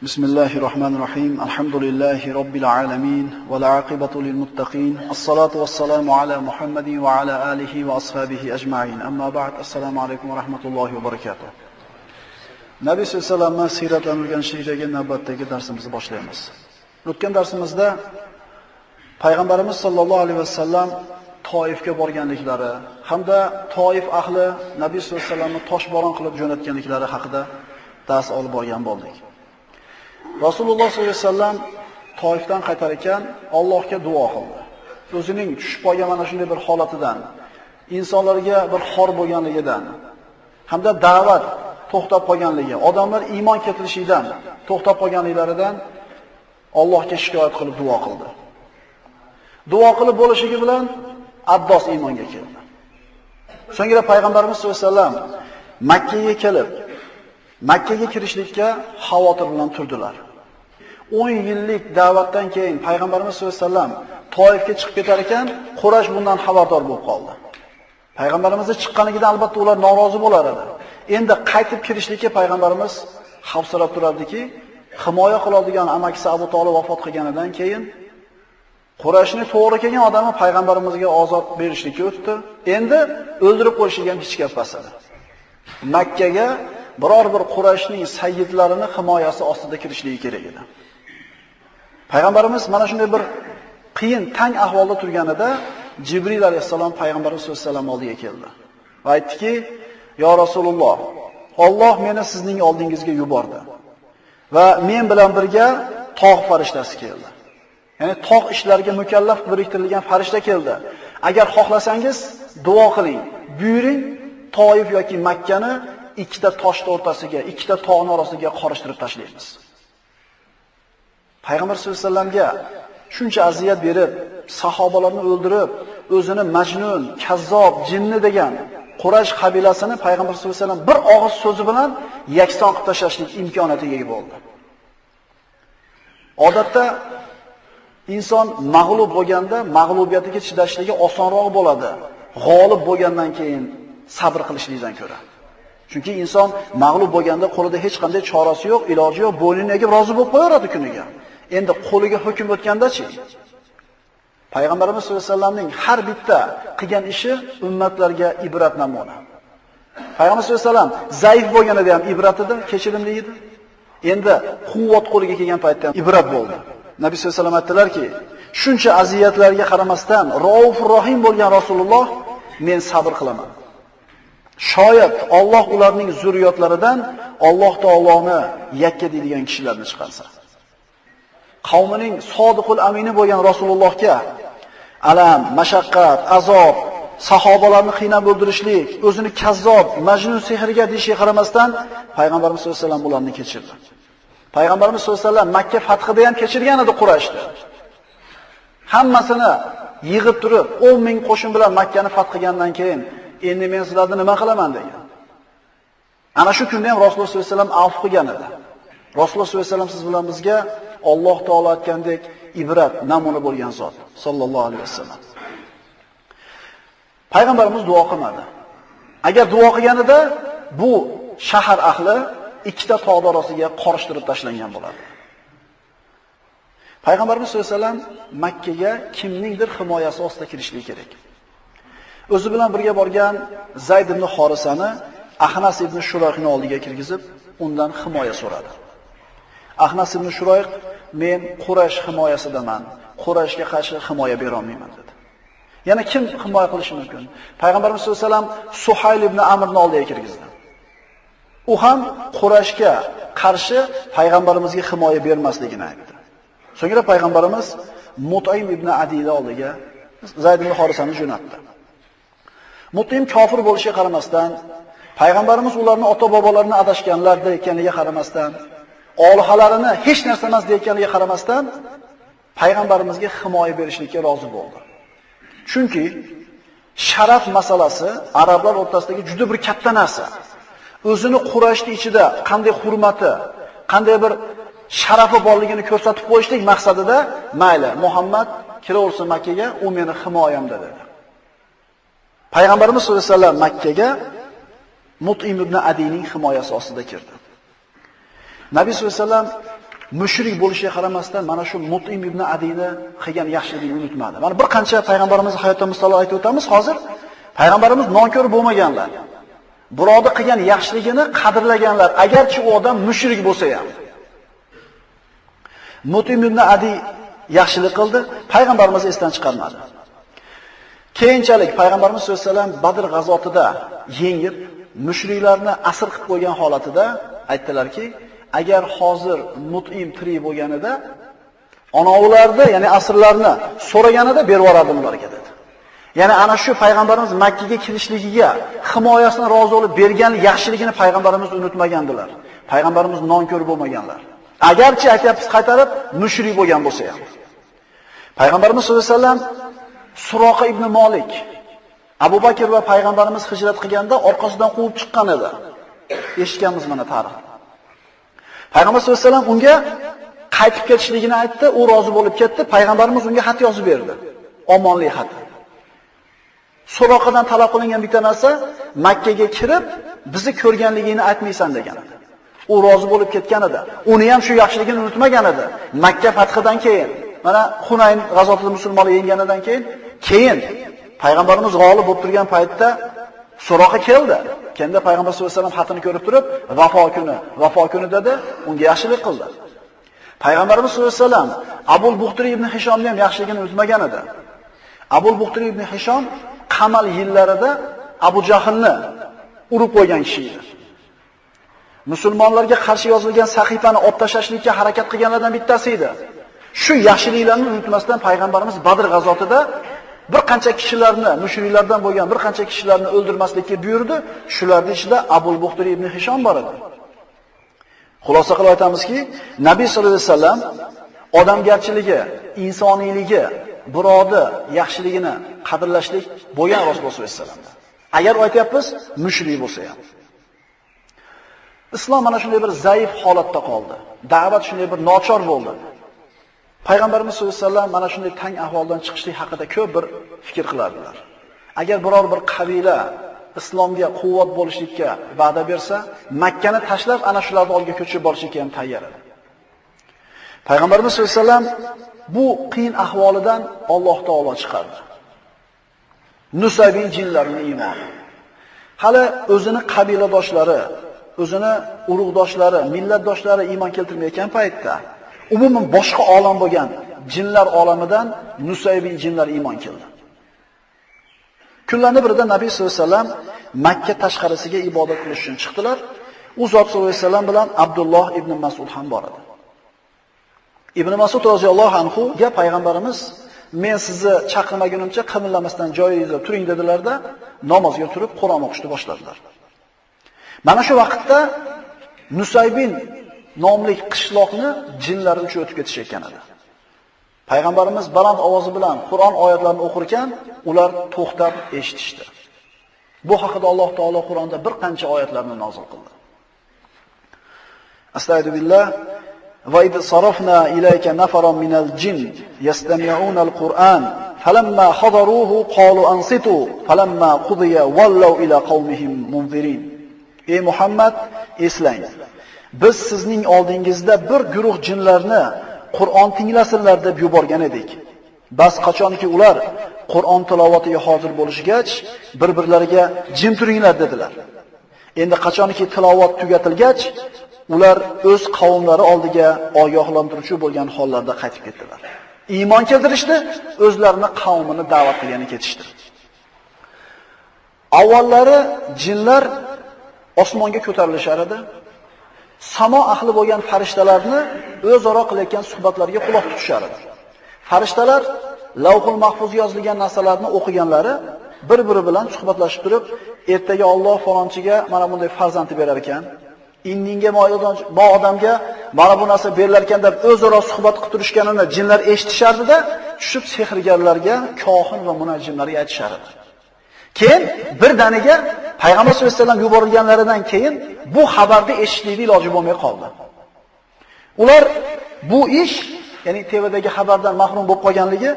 Bismillahirrahmanirrahim. Alhamdulillahi Rabbil alamin. Wal aqibatu lil muttaqin. As-salatu was-salamu ala Muhammadin wa ala alihi wa ashabihi ajma'in. Amma ba'd. Assalomu alaykum va rahmatullohi va barakatuh. Nabiy sollallohu alayhi vasallam siyratlanganligidagi navbatdagi darsimizni boshlaymiz. O'tgan darsimizda payg'ambarimiz sollallohu alayhi vasallam Toifga borganliklari hamda Toif ahli Nabiy sollallohu alayhi vasallamni toshbo'ron qilib jo'natganliklari haqida dars olib borgan bo'ldik. Rasululloh sollallohu alayhi vasallam Toifdan qaytar ekan, Allohga duo qildi. O'zining tushib qolgan mana shunday bir holatidan, insonlarga bir xor bo'lganligidan, hamda da'vat to'xtab qolganligi, odamlar iymon keltirishidan to'xtab qolganliklaridan Allohga shikoyat qilib duo qildi. Duo qilib bo'lishligi bilan Abbos iymonga keldi. So'ngra payg'ambarimiz sollallohu alayhi vasallam Makkaga kelib, Makkaga kirishlikka xavotir bilan turdilar. 10 yillik da'vatdan keyin payg'ambarimiz sollallohu alayhi vasallam Toifga chiqib ketar ekan, Quraysh bundan xabardor bo'lib qoldi. Payg'ambarimizning chiqqanidan albatta ular norozi bo'lar edi. Endi qaytib kirishlikka payg'ambarimiz xavfsirab turardiki, himoya qiladigan amakisi Abu Talib vafot qilganidan keyin Qurayshning to'g'ri kelgan odami payg'ambarimizga ozod berishlikka o'tdi. Endi o'ldirib qo'yishga ham hech gap emas edi. Makkaga biror bir Qurayshning sayyidlarini himoyasi ostida kirishligi kerak edi. Payg'ambarimiz mana shunday bir qiyin, tang ahvolda turganida Jibril alayhissalom payg'ambarimiz sollallohu alayhi vasallam oldiga keldi va aytdiki: "Yo Rasululloh, Alloh meni sizning oldingizga yubordi va men bilan birga tog' farishtasi keldi. Ya'ni tog' ishlariga mukallaf biriktirilgan farishta keldi. Agar xohlasangiz duo qiling, buyuring, Toif yoki Makkani ikkita toshning o'rtasiga, ikkita tog'ning orasiga qorishtirib tashlaymiz." Payg'ambar sollallohu alayhi vasallamga shuncha aziyat berib, sahobalarni o'ldirib, o'zini majnun, kazzob, jinni degan Quraysh qabilasini payg'ambar sollallohu alayhi vasallam bir og'iz so'zi bilan yakson qilib tashlashlik imkoniyatiga ega bo'ldi. Odatda inson mag'lub bo'lganda mag'lubiyatiga chidashligi osonroq bo'ladi, g'olib bo'lgandan keyin sabr qilishlikdan ko'ra. Chunki inson mag'lub bo'lganda qo'lida hech qanday chorasi yo'q, iloji yo'q, bo'ynini egib rozi bo'lib qo'yaradi kuniga. Endi qo'liga hukm o'tganda-chi? Payg'ambarimiz sollallohu alayhi vasallamning har bitta qilgan ishi ummatlarga ibrat namuna. Payg'ambar sollallohu alayhi vasallam zaif bo'lganida ham ibrat edi, kechirimli edi. Endi quvvat qo'liga kelgan paytda ham ibrat bo'ldi. Nabiy sollallohu alayhi vasallam aytdilarki, shuncha aziyatlarga qaramasdan Raufur Rohim bo'lgan Rasululloh men sabr qilaman. Shoyat Alloh ularning zurriyotlaridan Alloh taoloni yakka deydigan kishilarni chiqarsa. Qavmining sodiqul amini bo'lgan Rasulullohga alam, mashaqqat, azob, sahobalarni qiynab o'ldirishlik, o'zini kazzob, majnun sehriga deyishga qaramasdan payg'ambarimiz sollallohu alayhi vasallam ularni kechirdi. Payg'ambarimiz sollallohu alayhi vasallam Makka fathida ham kechirgan edi Qurayshni. Hammasini yig'ib turib 10 ming qo'shin bilan Makkani fath qilgandan keyin endi men sizlarni nima qilaman degan. Ana shu kunda ham Rasululloh sollallohu alayhi vasallam afv qilgan edi. Rasululloh sollallohu alayhi vasallam siz bilan bizga Alloh taolo aytgandek ibrat, namuna bo'lgan zot sallallohu alayhi vasallam. Payg'ambarimiz duo qilmadi. Agar duo qilganida bu shahar ahli ikkita tog' orasiga qorishtirib tashlangan bo'lardi. Payg'ambarimiz sollallohu alayhi vasallam Makkaga kimningdir himoyasi ostida kirishligi kerak. O'zi bilan birga borgan Zayd ibn Xorisani Ahnas ibn Shurayhning oldiga kirgizib, undan himoya so'radi. Ahnas ibn Shurayh men Quraysh himoyasidaman, Qurayshga qarshi himoya bera olmayman dedi. Yana kim himoya qilishi mumkin? Payg'ambarimiz sollallohu alayhi vasallam Suhayl ibn Amrni oldiga kirgizdi. U ham Qurayshga qarshi payg'ambarimizga himoya bermasligini aytdi. So'ngra payg'ambarimiz Mut'im ibn Adiyni oldiga Zayd ibn Xorisani jo'natdi. Mut'im kofir bo'lishiga qaramasdan, payg'ambarimiz ularning ota-bobolarini adashganlar deyotganiga qaramasdan, olihalarini hech narsa emas deyotganiga qaramasdan, payg'ambarimizga himoya berishlikka rozi bo'ldi. Chunki sharaf masalasi arablar o'rtasidagi juda bir katta narsa. O'zini Qurayshning ichida qanday hurmati, qanday bir sharafi borligini ko'rsatib qo'yishlik maqsadida, mayli, Muhammad kiraversin Makkaga, u meni himoyamda dedi. Payg'ambarimiz sollallohu alayhi vasallam Makkaga Mut'im ibn Adiyning himoyasi ostida kirdi. Nabiy sollallohu alayhi vasallam mushrik bo'lishiga qaramasdan mana shu Mut'im ibn Adiyni qilgan yaxshiligini unutmadi. Mana bir qancha payg'ambarimiz hayotdan misollar aytib o'tamiz. Hozir payg'ambarimiz nonko'r bo'lmaganlar. Birovni qilgan yaxshiligini qadrlaganlar, agarchi u odam mushrik bo'lsa ham. Mut'im ibn Adiy yaxshilik qildi, payg'ambarimiz esdan chiqarmadi. Keyinchalik payg'ambarimiz sollallohu alayhi vasallam Badr g'azotida yengib, mushriklarni asir qilib qo'ygan holatida aytdilarki, agar hozir Mut'im tirik bo'lganida, onovlarni, ya'ni asirlarni so'raganida berib yuborardim ularga dedi. Ya'ni ana shu payg'ambarimiz Makka ga kirishligiga himoyasini rozi bo'lib bergan yaxshiligini payg'ambarimiz unutmagandilar. Payg'ambarimiz nonko'r bo'lmaganlar. Agarchi aytyapsiz qaytarib mushrik bo'lgan bo'lsa ham. Payg'ambarimiz sollallohu alayhi vasallam Suroqa ibn Malik Abu Bakr va payg'ambarimiz hijrat qilganda orqasidan quvib chiqqan edi. Eshitganmiz mana tarix. Payg'ambar sollallohu alayhi vasallam unga qaytib ketishligini aytdi, u rozi bo'lib ketdi. Payg'ambarimiz unga xat yozib berdi. Omonlik xat. Suroqadan talab qilingan bitta narsa Makka ga kirib, bizni ko'rganligini aytmaysan degan edi. U rozi bo'lib ketgan edi. Uni ham shu yaxshiligini unutmagan edi. Makka fathidan keyin, mana Hunayn g'azotida musulmonlar yenganidan keyin payg'ambarimiz g'olib bo'lib turgan paytda Suroqa keldi. Kenda payg'ambar sollallohu alayhi vasallam xatini ko'rib turib, vafo kuni dedi, unga yaxshilik qildi. Payg'ambarimiz sollallohu alayhi vasallam Abul Buxtari ibn Hishomni ham yaxshiligini unutmagan edi. Abul Buxtari ibn Hishom Qamal yillarida Abu Jahlni urib qo'ygan kishi edi. Musulmonlarga qarshi yozilgan sahifani olib tashlashlikka harakat qilganlardan bittasi edi. Shu yaxshiliklarni unutmasdan payg'ambarimiz Badr g'azotida bir qancha kishilarni, mushriklardan bo'lgan bir qancha kishilarni o'ldirmaslikka buyurdi. Shularning ichida Abul Buxtari ibn Hishom bor edi. Xulosa qilib aytamizki, Nabiy sollallohu alayhi vasallam odamgarchiligi, insoniyligi, birovni yaxshiligini qadrlashlik bo'lgan Rasululloh sollallohu alayhi vasallam. Agar aytyapmiz, mushrik bo'lsa ham. Islom mana shunday bir zaif holatda qoldi. Da'vat shunday bir nochor bo'ldi. Payg'ambarimiz sollallohu alayhi vasallam mana shunday tang ahvoldan chiqishlik haqida ko'p bir fikr qilardilar. Agar biror bir qabila islomga quvvat bo'lishlikka va'da bersa, Makkani tashlab ana shularni oldiga ko'chib borishga ham tayyor edi. Payg'ambarimiz sollallohu alayhi vasallam bu qiyin ahvolidan Alloh taolo chiqardi. Nusaybiy jinlarining iymoni. Hali o'zini qabiladoshlari, o'zini urug'doshlari, millatdoshlari iymon keltirmayotgan paytda umuman boshqa olam bo'lgan jinlar olamidan Nusaybiy jinlar iymon keldi. Kunlarning birida Nabiy sollallohu alayhi vasallam Makka tashqarisiga ibodat qilish uchun chiqdilar. U zot sollallohu alayhi vasallam bilan Abdulloh ibn Mas'ud ham bor edi. Ibn Mas'ud roziyallohu anhu ga payg'ambarimiz men sizni chaqirmagunimcha qimirlamasdan joyingizda turing dedilarda, namozga turib Qur'on o'qishni boshladilar. Mana shu vaqtda Nusaybin nomli qishloqni jinlar uchib o'tib ketishayotgan edi. Payg'ambarimiz baland ovozi bilan Qur'on oyatlarini o'qir ekan, ular to'xtab eshitishdi. Bu haqida Alloh taolo Qur'onda bir qancha oyatlarni nozil qildi. Astagfirullah va id sarafna ilayka nafaran minal jin yastami'una al-Qur'an falamma hadaruhu qalu ansitu falamma qudiya wallaw ila qaumihim munzirin. Ey Muhammad, eslang. Biz sizning oldingizda bir guruh jinlarni Qur'on tinglasinlar deb yuborgan edik. Bas qachonki ular Qur'on tilovatiga hozir bo'lishgach, bir-birlariga jim turinglar dedilar. Endi qachonki tilovat tugatilgach, ular o'z qavmlari oldiga ogohlantiruvchi bo'lgan hollarda qaytib ketdilar. Iymon keltirishdi, o'zlarini qavmini da'vat qilgani ketishdi. Avvallari jinlar osmonga ko'tarilishar edi. Samo ahli bo'lgan farishtalarni o'zaro qilayotgan suhbatlariga quloq tutishar edi. Farishtalar Lavhul Mahfuz yozilgan narsalarni o'qiganlari bir-biri bilan suhbatlashib turib, ertaga Alloh falonchiga mana bunday farzandni berar ekan, indinga bu odamga mana bu narsa berilar ekan deb o'zaro suhbat qilib turishganini jinlar eshitishardi-da, tushib sehrgarlarga, kohin va munajjimlarga aytishar edi. Keyin birdaniga Payg'ambar sollallohu alayhi vasallam yuborilganlaridan keyin bu xabarni eshitishlikning iloji bo'lmay qoldi. Ular bu ish, ya'ni TVdagi xabardan mahrum bo'lib qolganligi,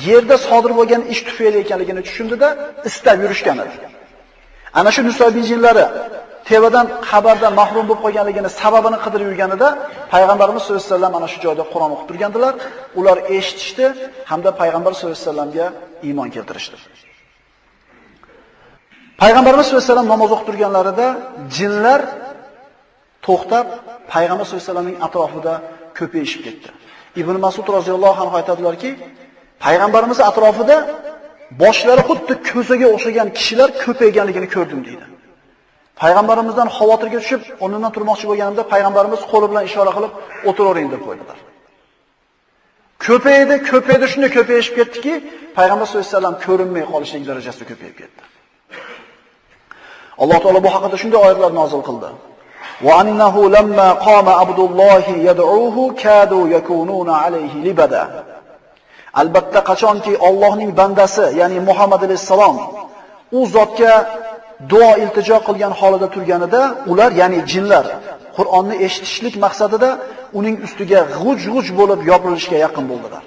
yerda sodir bo'lgan ish tufayli ekanligini tushundida istab yurishgan edi. Ana shu Nusaybiy jinlari tevadan xabardan mahrum bo'lib qolganligini sababini qidirib yurganida payg'ambarimiz sollallohu alayhi vasallam ana shu joyda Qur'on o'qib turgandilar. Ular eshitishdi hamda payg'ambar sollallohu alayhi vasallamga iymon keltirishdi. Payg'ambarimiz sollallohu alayhi vasallam namoz o'qib turganlarida jinlar to'xtab payg'ambar sollallohu alayhi vasallamning atrofida ko'payishib ketdi. Ibn Mas'ud roziyallohu anhu aytadilarki, payg'ambarimiz atrofida boshlari xuddi ko'zaga o'xshagan kishilar ko'payganligini ko'rdim deydi. Payg'ambarimizdan xavotirga tushib, o'rnidan turmoqchi bo'lganimda payg'ambarimiz qo'li bilan ishora qilib, o'tiravering deb qo'ydilar. Ko'paydi, shunday ko'payishib ketdiki, payg'ambar sollallohu alayhi vasallam ko'rinmay qolishlik darajasida ko'payib ketdi. Alloh taolo bu haqida shunday oyatlar nozil qildi. Wa annahu lamma qama Abdullohi yad'uhu kadu yakununa alayhi libada. Albatta qachonki Allohning bandasi, ya'ni Muhammad alayhisalom u zotga duo iltijo qilgan holida turganida, ular, ya'ni jinlar, Qur'onni eshitishlik maqsadida uning ustiga g'uj-g'uj bo'lib yopirilishga yaqin bo'ldilar.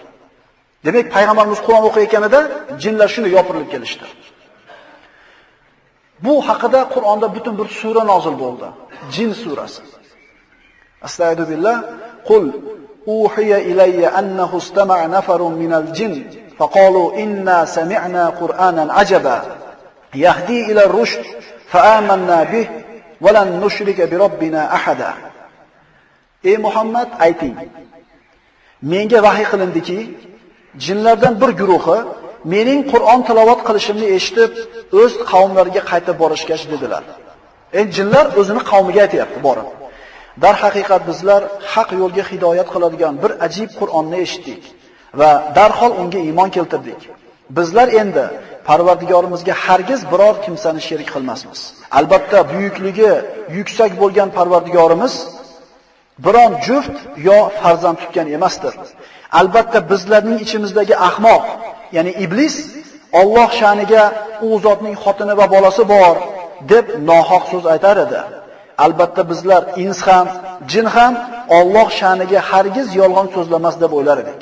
Demak, payg'ambarimiz Qur'on o'qiyotganida jinlar shunday yopirilib kelishdi. Bu haqida Qur'onda butun bir sura nozil bo'ldi. Jin surasi. Astagfiru billah. Qul uhiya ilayya annahu istama'a nafarun minal jin faqalu inna sami'na Qur'anan ajaba yahdi ila ar-rushd fa'amanna bih wa lan nushrika bi robbina ahada. Ey Muhammad, ayting. Menga vahiy qilindiki, jinlardan bir guruhi mening Qur'on tilovat qilishimni eshitib, o'z qavmlariga qaytib borishgach dedilar. Jinlar o'zini qavmiga aytayapti, borib. Dar haqiqat bizlar haq yo'lga hidoyat qiladigan bir ajib Qur'onni eshitdik va darhol unga iymon keltirdik. Bizlar endi Parvardigorimizga hargiz biror kimsani sherik qilmasmiz. Albatta buyukligi yuksak bo'lgan Parvardigorimiz biron juft yo farzand tutgan emasdir. Albatta bizlarning ichimizdagi ahmoq, ya'ni iblis Alloh sha'niga u zotning xotini va bolasi bor deb nohaq so'z aytar edi. Albatta bizlar ins ham, jin ham Alloh sha'niga hargiz yolg'on so'zlamas deb o'ylar edik.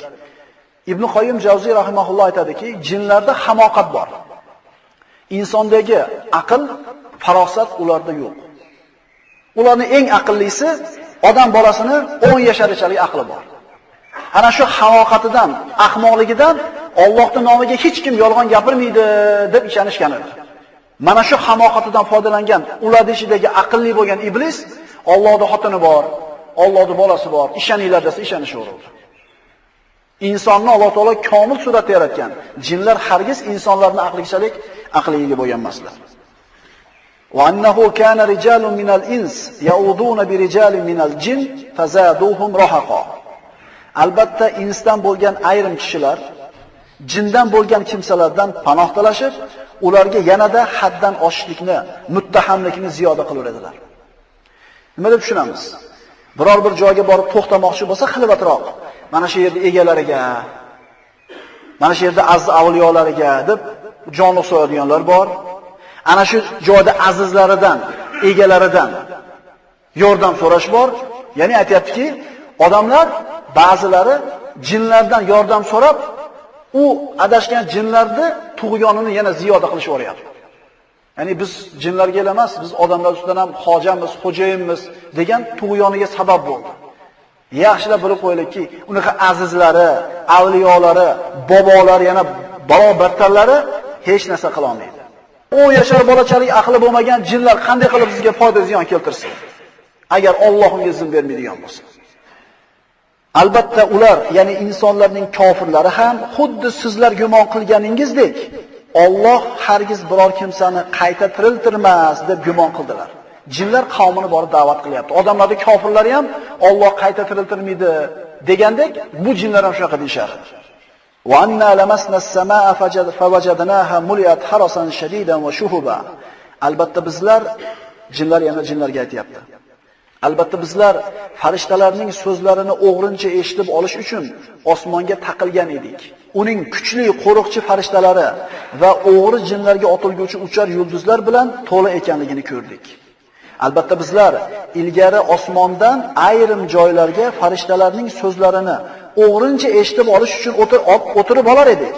Ibn Qoyyim Javziy rahimahulloh aytadiki, jinlarda hamoqat bor. Insondagi aql, farosat ularda yo'q. Ularning eng aqllisi odam bolasini 10 yasharchalik aqli bor. Ana shu hamoqatidan, ahmoqligidan Allohning nomiga hech kim yolg'on gapirmaydi deb ishonishgan edi. Mana shu hamoqatidan foydalangan ularning ichidagi aqlli bo'lgan iblis Allohning xotini bor, Allohning bolasi bor, ishoninglar desa ishonishaveradi. Insonni Alloh taolo komil suratda yaratgan. Jinlar hargiz insonlarning aqlichalik aqliga bo'lgan emaslar. Wa annahu kana rijalun minal ins ya'uduna bi rijalin minal jin fazaduhum rahaqa. Albatta insdan bo'lgan ayrim kishilar jindan bo'lgan kimsalardan panoh talashib, ularga yanada haddan oshishlikni, muttahamlikni ziyoda qilaveradilar. Nima deb tushunamiz? Biror bir joyga borib to'xtamoqchi bo'lsa, xilvatroq, mana shu yerda egalariga, mana shu yerda aziz avliyolariga deb jonliq so'yadiganlar bor. Ana shu joyda azizlaridan, egalaridan yordam so'rash bor. Ya'ni aytayaptiki, odamlar ba'zilari jinlardan yordam so'rab, u adashgan jinlarni tug'yonini yana ziyoda qilishib o'ryapti. Ya'ni biz jinlarga emas, biz odamlar ustidan ham hojamiz, xo'jayinmiz degan tug'yoniga sabab bo'ldi. Yaxshilab bilib qo'yaylikki, unaqa azizlari, avliyolari, bobolari, yana barobartarlari hech narsa qila olmaydi. U yashar bolachalik aqli bo'lmagan jinlar qanday qilib bizga foyda ziyon keltirsin? Agar Alloh unga izn bermaydigan bo'lsa. Albatta ular, ya'ni insonlarning kofirlari ham xuddi sizlar gumon qilganingizdek, Alloh hargiz biror kimsani qayta tiriltirmas deb gumon qildilar. Jinlar qavmini borib da'vat qilyapti. Odamlarning kofirlari ham Alloh qayta tiriltirmaydi degandek, bu jinlar ham shunaqa deyishardi. Wa anna lamasna as-samaa fawajadnaha muliat harasan shadidan wa shuhuba. Albatta bizlar, jinlar yana jinlarga aytayapti. Albatta bizlar farishtalarning so'zlarini o'g'rincha eshitib olish uchun osmonga taqilgan edik. Uning kuchli qo'riqchi farishtalari va o'g'ri jinlarga otilguvchi uchar yulduzlar bilan to'la ekanligini ko'rdik. Albatta bizlar ilgari osmondan ayrim joylarga farishtalarning so'zlarini o'g'rincha eshitib olish uchun o'tirib olar edik.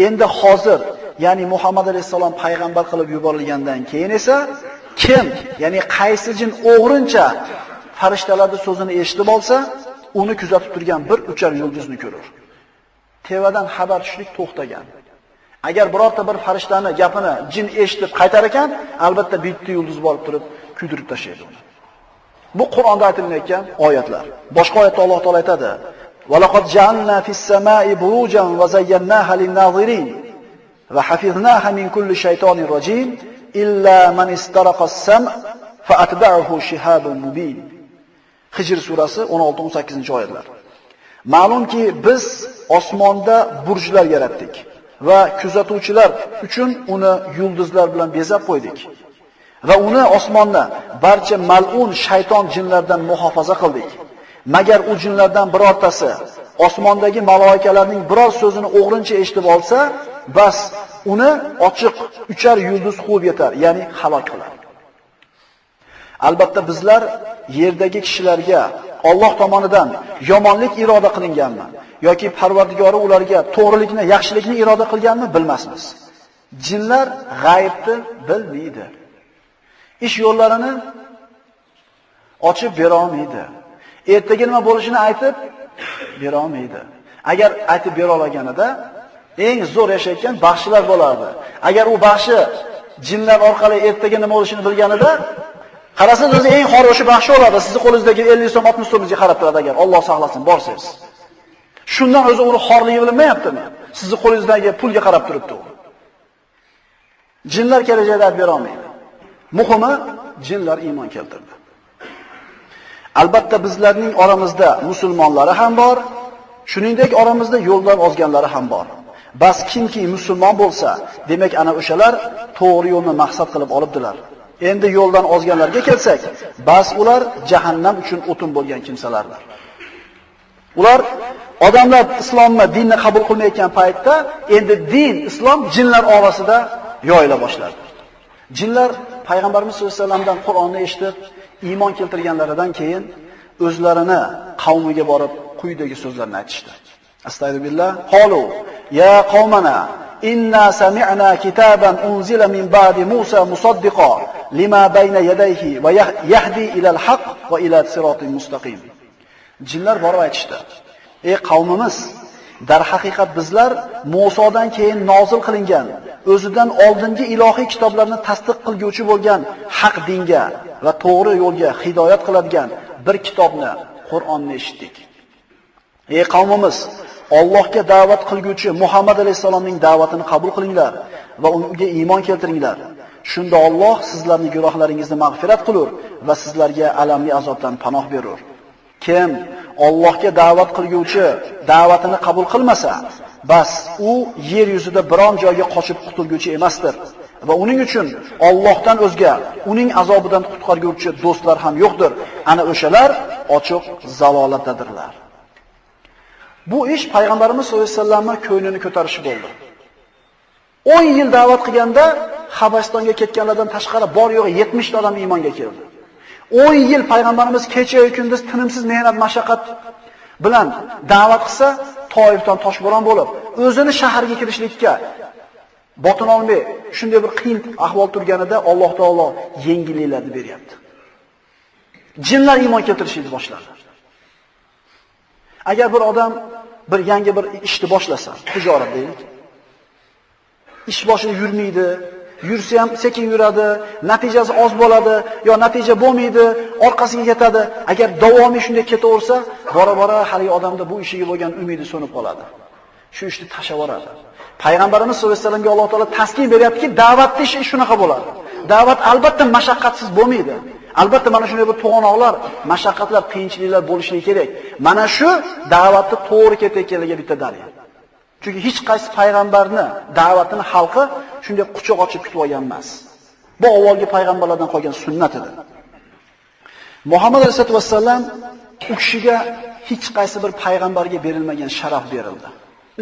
Endi hozir, ya'ni Muhammad alayhisalom payg'ambar qilib yuborilgandan keyin esa Kim, ya'ni qaysi jin o'g'rincha farishtalarning so'zini eshitib olsa, uni kuzatib turgan bir uchar yulduzni ko'rar. Tevadan xabar tushlik to'xtagan. Agar birorta bir farishtani gapini jin eshitib qaytar ekan, albatta bitta yulduz borib turib kuydirib tashlaydi uni. Bu Qur'onda aytilayotgan oyatlar. Boshqa oyatda Alloh taolo aytadi: "Va laqad ja'alna fis-samai burujan va zayyanaha lin-nazirin va hafiznaha min kulli shaytonir rajim illa man istaraqa as-sam' fa atba'ahu shihabun mubin." Hijr surasi 16-18-oyatlar. Ma'lumki, biz osmonda burjlar yaratdik va kuzatuvchilar uchun uni yulduzlar bilan bezab qo'ydik. Va uni osmonni barcha mal'un shayton jinlardan muhofaza qildik. Magar u jinlardan birortasi osmondagi malaikalarning biror so'zini o'g'rincha eshitib olsa, bas uni ochiq uchar yulduz quvib yetar, ya'ni halok qiladi. Albatta bizlar yerdagi kishilarga Alloh tomonidan yomonlik iroda qilinganmi yoki Parvardigori ularga to'g'rilikni, yaxshilikni iroda qilganmi bilmasmiz. Jinlar g'aybni bilmaydi. Ish yo'llarini ochib bera olmaydi. Ertaga nima bo'lishini aytib bera olmaydi. Agar aytib bera olganida eng zo'r yashayotgan baxshilar bo'lardi. Agar u baxshi jinlar orqali ertaga nima bo'lishini bilganida, qarasangiz o'zi eng xoroshi baxshi bo'ladi. Sizning qo'lingizdagi 50 so'm 60 so'mga qarab turadi agar Alloh saqlasin borsangiz. Shundan o'zi uni xorligi bilinmayaptimi? Sizning qo'lingizdagi pulga qarab turibdi u. Jinlar kelajakda aytib bera olmaydi. Muhimi, jinlar iymon keltirdi. Albatta bizlarning oramizda musulmonlari ham bor, shuningdek oramizda yo'ldan ozganlari ham bor. Bas kimki musulmon bo'lsa, demak ana o'shalar to'g'ri yo'lni maqsad qilib olibdilar. Endi yo'ldan ozganlarga kelsak, bas ular jahannam uchun o'tin bo'lgan kimsalardir. Ular odamlar islomni, dinni qabul qilmayotgan paytda endi din, islom jinlar orasida yoyila boshladi. Jinlar payg'ambarimiz sollallohu alayhi vasallamdan Qur'onni eshitib iymon keltirganlaridan keyin o'zlarini qavmiga borib quyidagi so'zlarni aytishdi. Astagfirullah. Qalu ya qaumana inna sami'na kitaban unzila min ba'di Musa musaddiqan lima bayna yadayhi va yahdi ila al-haq va ila siratin mustaqim. Jinlar borib aytishdi: "Ey qavmimiz, dar haqiqat bizlar Musodan keyin nozil qilingan, o'zidan oldingi ilohiy kitoblarni tasdiq qilguvchi bo'lgan haq dinga va to'g'ri yo'lga hidoyat qiladigan bir kitobni, Qur'onni eshitdik. Ey qavmimiz, Allohga da'vat qilguvchi Muhammad alayhisolamning da'vatini qabul qilinglar va unga iymon keltiringlar. Shunda Alloh sizlarning gunohlaringizni mag'firat qilur va sizlarga alamli azobdan panoh berur. Kim Allohga da'vat qilguvchi da'vatini qabul qilmasa, bas u yer yuzida biron joyga qochib qutulguvchi emasdir va uning uchun Allohdan o'zga uning azobidan qutqarguvchi do'stlar ham yo'qdir. Ana o'shalar ochiq zalolatdadirlar." Bu ish payg'ambarimiz sollallohu alayhi vasallamning ko'nglini ko'tarishi bo'ldi. 10 yil da'vat qilganda Habasistonga ketganlardan tashqari bor yo'g'i 70 ta odam iymonga keldi. 10 yil payg'ambarimiz kecha-yu kunduz tinimsiz mehnat, mashaqqat bilan da'vat qilsa, Toifdan toshbo'ron bo'lib, o'zini shaharga kirishlikka botin olmay, shunday bir qiyin ahvol turganida Alloh taolo yengilliklarni beryapti. Jinlar iymon keltirishni boshladi. Agar bir odam bir yangi bir ishni boshlasa, tijorat deylik. Ish boshida yurmaydi, yursa ham sekin yuradi, natijasi oz bo'ladi, yo natija bo'lmaydi, orqasiga ketadi. Agar davomiy shunday ketaversa, bora-bora hali odamda bu ishiga bo'lgan umidi so'nib qoladi. Shu ishni tashlab yuboradi. Payg'ambarimiz sollallohu alayhi vasallamga Alloh taolo taskin beryaptiki, da'vatning ishi shunaqa bo'ladi. Da'vat albatta mashaqqatsiz bo'lmaydi. Albatta mana shunday bir to'g'anoqlar, mashaqqatlar, qiyinchiliklar bo'lishi kerak. Mana shu da'vatni to'g'ri ketayotganligiga bitta dalil. Chunki hech qaysi payg'ambarni da'vatini xalqi shunday quchoq ochib kutib olgan emas. Bu avvalgi payg'ambarlardan qolgan sunnat edi. Muhammad alayhisolatu vassallam u kishiga hech qaysi bir payg'ambarga berilmagan sharaf berildi.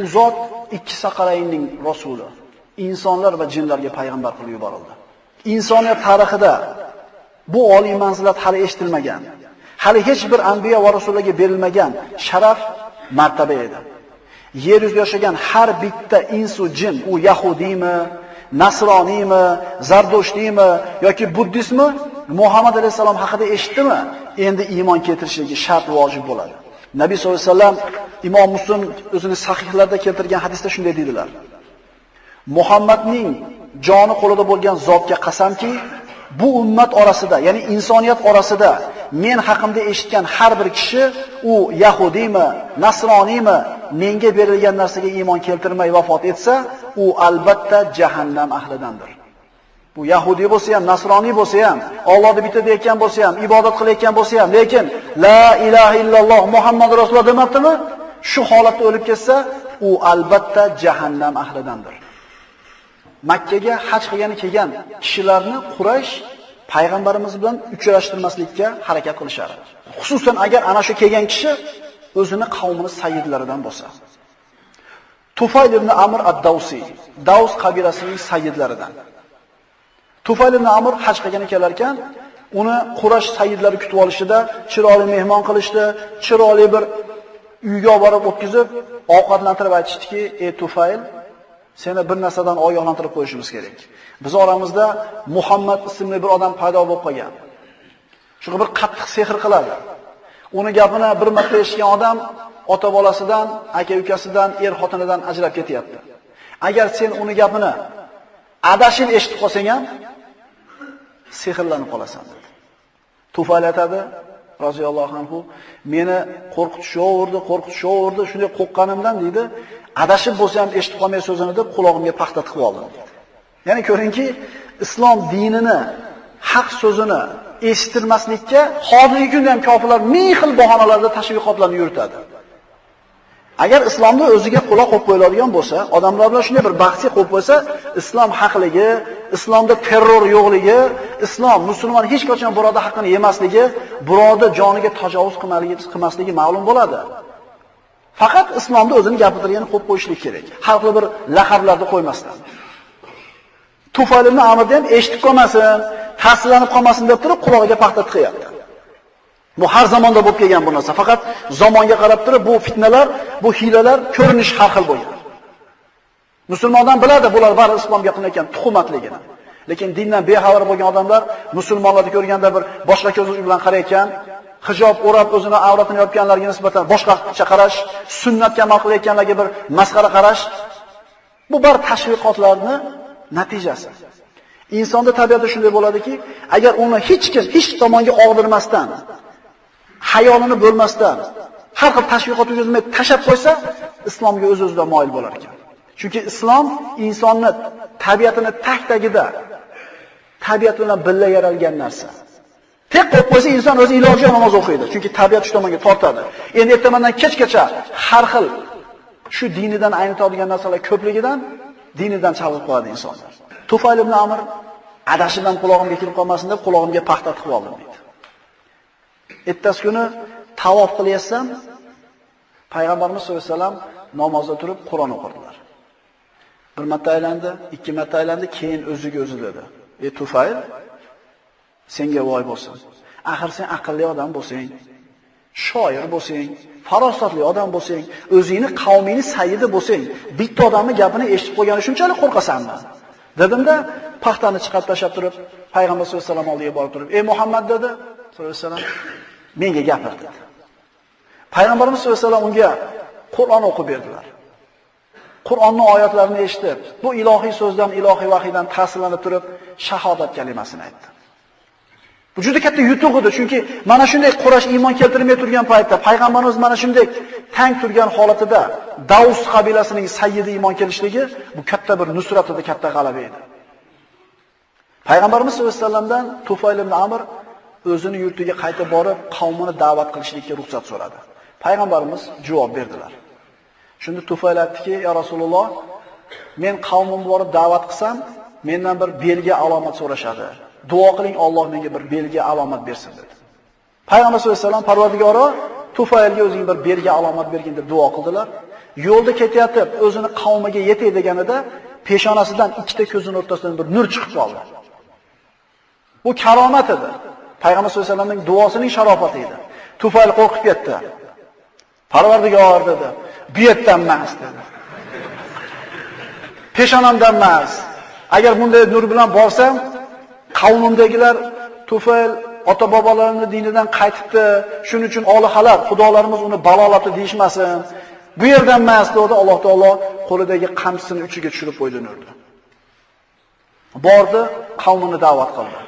U zot ikki saqalaynning rasuli, insonlar va jinlarga payg'ambar qilib yuborildi. Insoniyat tarixida bu oliy manzilat hali eshitilmagan, hali hech bir anbiya va rasullarga berilmagan sharaf, martaba edi. Yer yuzida yashagan har bitta insu jin, u yahudiymi, nasroniymi, zardoshtiymi yoki buddistmi Muhammad alayhisalom haqida eshitdimi, endi iymon keltirishligi shart vojib bo'ladi. Nabiy sollallohu alayhi vasallam Imom Muslim o'zining sahihlarida keltirgan hadisda shunday deydilar: Muhammadning joni qo'lida bo'lgan zotga qasamki, bu ummat orasida, ya'ni insoniyat orasida men haqimda eshitgan har bir kishi u yahudiymi, nasroniymi, menga berilgan narsaga iymon keltirmay vafot etsa, u albatta jahannam ahlidandir. Bu yahudiy bo'lsa ham, nasroniy bo'lsa ham, Allohni bitta deyotgan bo'lsa ham, ibodat qilayotgan bo'lsa ham, lekin la ilaha illalloh Muhammad rasululloh demabdimi? Shu holatda o'lib ketsa, u albatta jahannam ahlidandir. Makkaga haj qilgani kelgan kishilarni Quraysh payg'ambarimiz bilan uchrashtirmaslikka harakat qilishardi. Xususan agar ana shu kelgan kishi o'zini qavmini sayyidlaridan bo'lsa. Tufayl ibn Amr ad-Dawsi, Daws qabilasining sayyidlaridan. Tufayl ibn Amr haj qilgani kelar ekan, uni Quraysh sayyidlari kutib olishida chiroyli mehmon qilishdi, chiroyli bir uyga olib borib o'tkazib, ovqatlantirib aytishdiki: "Ey Tufayl, seni bir narsadan ogohlantirib qo'yishimiz kerak. Biz oramizda Muhammad ismli bir odam paydo bo'lib qolgan. Shu bir qattiq sehr qiladi. Uni gapini bir marta eshitgan odam ota bolasidan, aka ukasidan, er xotinidan ajrab ketyapti. Agar sen uni gapini adashib eshitib qolsang ham sehrlanib qolasan" dedi. Tufayl aytadi roziyallohu anhu, meni qo'rqitishaverdi, shunday qo'rqqanimdan deydi, adashib bo'lsa ham eshitib qolmay so'zini deb quloqimga paxta tiqib oldim dedi. Ya'ni ko'ringki, islom dinini, haq so'zini eshittirmaslikka hozirgi kunda ham kofirlar ming xil bahonalarda tashviqotlarni yuritadi. Agar islomni o'ziga quloq qo'yib qo'yiladigan bo'lsa, odamlar bilan shunday bir bahsga qo'yib qo'ysa, islom haqligi, islomda terror yo'qligi, islom musulmon hech qachon birodar haqqini yemasligi, birodar joniga tajovuz qilmasligi ma'lum bo'ladi. Faqat islomda o'zini gapirtirganini qo'yib qo'yishlik kerak. Har xil bir laqablarni qo'ymasdan. Tufayl ibn Amrdan ham eshitib qolmasin, ta'sirlanib qolmasin deb turib quloqiga paxta tiqyapti. Bu har zamonda bo'lib kelgan bu narsa. Faqat zamonga qarab turib bu fitnalar, bu hilalar ko'rinish har xil bo'lgan. Musulmondan biladi bular bari islomga qilinayotgan tuhumatligini. Lekin dindan bexabar bo'lgan odamlar musulmonlarni ko'rganda bir boshqa ko'z bilan qarayotgan, hijob o'rab o'zini avratini yopganlarga nisbatan boshqacha qarash, sunnatga amal qilayotganlarga bir masxara qarash, bu bar tashviqotlarning natijasi. Insonda tabiati shunday bo'ladiki, agar uni hech kim hech tomonga og'dirmasdan, hayolini bo'lmasdan, har xil tashviqot o'tkazmay tashab qo'ysa, islomga o'z-o'zidan moyil bo'lar ekan. Chunki islom insonni tabiatini tag-tagida, tabiat bilan birga yaralgan narsa. Tek qo'yib qo'ysa inson o'zi iloji namoz o'qiydi. Chunki tabiat shu tomonga tortadi. Endi ertamandan kechgacha har xil shu dinidan aynitadigan narsalar ko'pligidan dinidan chalg'ib qoladi insonlar. Tufayl ibn Amr adashib ham quloqimga kirib qolmasin deb quloqimga paxta tiqib oldim deydi. Ertasi kuni tavof qilyapsam, payg'ambarimiz sollallohu alayhi vasallam namozda turib Qur'on o'qirdilar. Bir marta aylandi, ikki marta aylandi, keyin o'ziga o'zi dedi: "Ey Tufayl, senga voy bo'lsin. Axir sen aqlli odam bo'lsang, shoir bo'lsang, farosatli odam bo'lsang, o'zingni qavmingni sayyidi bo'lsang, bitta odamning gapini eshitib qo'ygani shunchalik qo'rqasanmi?" Dedimda, paxtani chiqarib tashlab turib, payg'ambar sollallohu alayhi vasallam oldiga borib turib, "Ey Muhammad" dedi, sollallohu alayhi vasallam, "menga gapir" dedi. Payg'ambarimiz sollallohu alayhi vasallam unga Qur'on o'qib berdilar. Qur'onning oyatlarini eshitib, bu ilohiy so'zdan, ilohiy vahiydan ta'sirlanib turib, shahodat kalimasini aytdi. Bu juda katta yutuq edi, chunki mana shunday Quraysh iymon keltirmay turgan paytda payg'ambarimiz mana shunday tang turgan holatida Daws qabilasining sayyidi iymon kelishligi bu katta bir nusrat edi, katta g'alaba edi. Payg'ambarimiz sollallohu alayhi vasallamdan Tufayl ibn Amr o'zini yurtiga qaytib borib, qavmini da'vat qilishlikka ruxsat so'radi. Payg'ambarimiz javob berdilar. Shunda Tufayl aytdiki: "Ya Rasululloh, men qavmimga borib da'vat qilsam, mendan bir belgi alomat so'rashadi. Duo qiling, Alloh menga bir belgi alomat bersin" dedi. Payg'ambar sollallohu alayhi vasallam Parvardigoro Tufaylga o'zing bir belgi alomat bergin deb duo qildilar. Yo'lda ketayotib, o'zini qavmiga yetay deganida peshonasidan ikkita ko'zining o'rtasidan bir nur chiqib qoldi. Bu karomat edi. Payg'ambar sollallohu alayhi vasallamning duosining sharofati edi. Tufayl qo'rqib ketdi. Parvardigor dedi, "Bu yerdan emas" dedi. "Peshonamdan emas, Agar bunday nur bilan borsam, qavmimdagilar Tufayl ota-bobolarimning dinidan qaytibdi, shuning uchun olihalar, xudolarimiz uni balolati deyishmasin. Bu yerdan emas dedi Alloh taolo qo'lidagi qamchisini uchiga tushirib qo'ydi nurni. Bordi, qavmini da'vat qildi.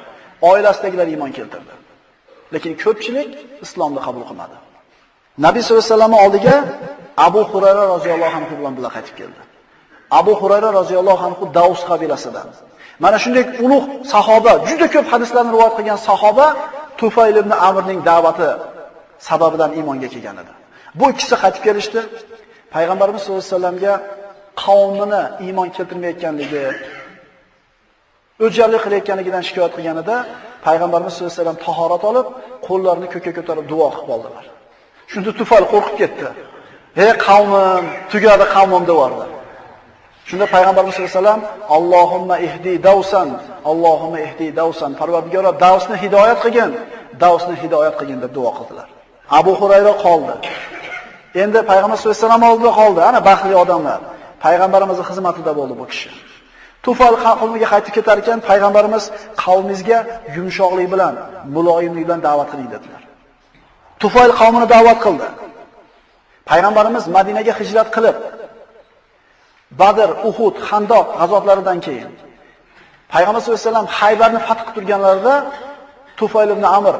Oilasidagilar iymon keltirdi. Lekin ko'pchilik islomni qabul qilmadi. Nabiy sollallohu alayhi vasallam oldiga Abu Hurayra roziyallohu anhu bilan qaytib keldi. Abu Hurayra roziyallohu anhu Davs qabilasidan. Mana shunday ulug' sahoba, juda ko'p hadislarni rivoyat qilgan sahoba Tufayl ibn Amrning da'vati sababidan iymonga kelgan edi. Bu ikkisi qaytib kelishdi. Payg'ambarimiz sollallohu alayhi vasallamga qavmini iymon keltirmayotganligi, o'jarlik qilayotganligidan shikoyat qilganida Payg'ambarimiz sollallohu alayhi vasallam tahorat olib, qo'llarini ko'kka ko'tarib duo qilib oldilar. Shunda Tufayl qo'rqib ketdi. "Ey qavmim, tugadi qavmim" deyordi. Shunda Payg'ambarimiz sollallohu alayhi vasallam Allohumma ihdi Davsan, Allohumma ihdi Davsan, Parvardigor Davsni hidoyat qilgin, Davsni hidoyat qilgin deb duo qildilar. Abu Hurayra qoldi. Endi Payg'ambar sollallohu alayhi vasallam oldida qoldi. Ana baxtli odamlar. Payg'ambarimizning xizmatida bo'ldi bu kishi. Tufayl qavmiga qaytib ketar ekan, Payg'ambarimiz qavmingizga yumshoqlik bilan, muloyimlik bilan da'vat qiling dedilar. Tufayl qavmini da'vat qildi. Payg'ambarimiz Madinaga hijrat qilib, Badr, Uhud, Xandoq g'azotlaridan keyin Payg'ambar sollallohu alayhi vasallam Haybarni fath qilib turganlarida Tufayl ibn Amr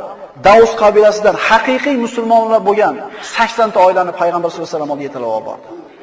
Davs qabilasidan haqiqiy musulmonlar bo'lgan 80 ta oilani Payg'ambar sollallohu alayhi vasallam oldiga yetalab olib bordi.